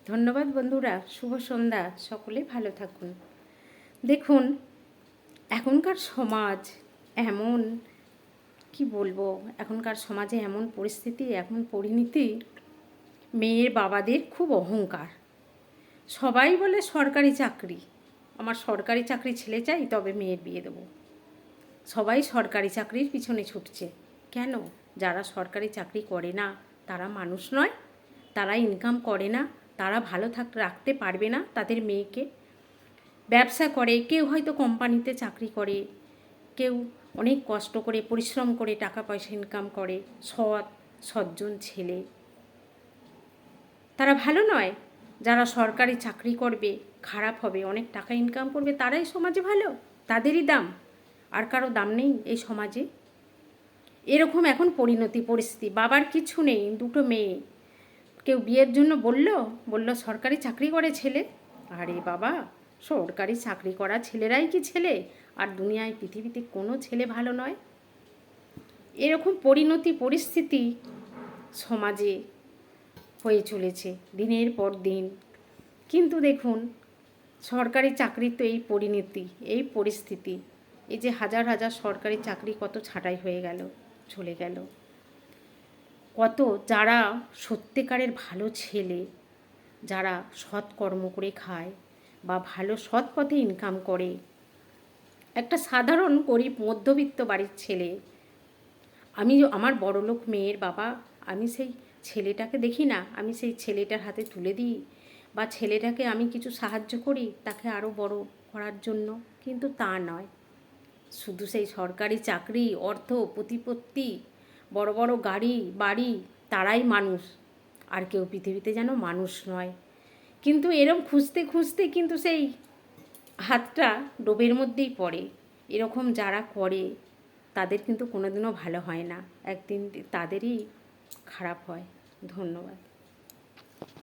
ধন্যবাদ বন্ধুরা, শুভ সন্ধ্যা। সকলে ভালো থাকুন। দেখুন, এখনকার সমাজ এমন, কি বলবো, এখনকার সমাজে এমন পরিস্থিতি, এমন পরিণতি, মেয়ের বাবাদের খুব অহংকার। সবাই বলে সরকারি চাকরি, আমার সরকারি চাকরি ছেলে চাই, তবে মেয়ের বিয়ে দেবো। সবাই সরকারি চাকরির পিছনে ছুটছে। কেন? যারা সরকারি চাকরি করে না তারা মানুষ নয়, তারা ইনকাম করে না, তারা ভালো রাখতে পারবে না তাদের মেয়েকে। ব্যবসা করে, কেউ হয়তো কোম্পানিতে চাকরি করে, কেউ অনেক কষ্ট করে পরিশ্রম করে টাকা পয়সা ইনকাম করে, সজ্জন ছেলে, তারা ভালো নয়? যারা সরকারি চাকরি করবে, খারাপ হবে, অনেক টাকা ইনকাম করবে, তারাই সমাজে ভালো, তাদেরই দাম, আর কারো দাম নেই এই সমাজে। এরকম এখন পরিস্থিতি। বাবার কিছু নেই, দুটো মেয়ে, কেউ বিয়ের জন্য বলল সরকারি চাকরি করে ছেলে। আরে বাবা, সরকারি চাকরি করা ছেলেরাই কি ছেলে? আর দুনিয়ায় পৃথিবীতে কোনো ছেলে ভালো নয়। এরকম পরিস্থিতি সমাজে হয়ে চলেছে দিনের পর দিন। কিন্তু দেখুন, সরকারি চাকরির তো এই পরিণতি, এই পরিস্থিতি, এই যে হাজার হাজার সরকারি চাকরি কত ছাঁটাই হয়ে গেল, চলে গেল। কত যারা সত্যিকারের ভালো ছেলে, যারা সৎ কর্ম করে খায় বা ভালো সৎ পথে ইনকাম করে, একটা সাধারণ গরিব মধ্যবিত্ত বাড়ির ছেলে, আমার বড়লোক মেয়ের বাবা, আমি সেই ছেলেটাকে দেখি না, আমি সেই ছেলেটার হাতে তুলে দিই বা ছেলেটাকে আমি কিছু সাহায্য করি তাকে আরও বড় করার জন্য, কিন্তু তা নয়। শুধু সেই সরকারি চাকরি, অর্থ, প্রতিপত্তি, বড় বড় গাড়ি বাড়ি, তারাই মানুষ, আর কেউ পৃথিবীতে যেন মানুষ নয়। কিন্তু এরম খুঁজতে খুঁজতে কিন্তু সেই হাতটা ডোবের মধ্যেই পড়ে। এরকম যারা করে তাদের কিন্তু কোনোদিনও ভালো হয় না, একদিন তাদেরই খারাপ হয়। ধন্যবাদ।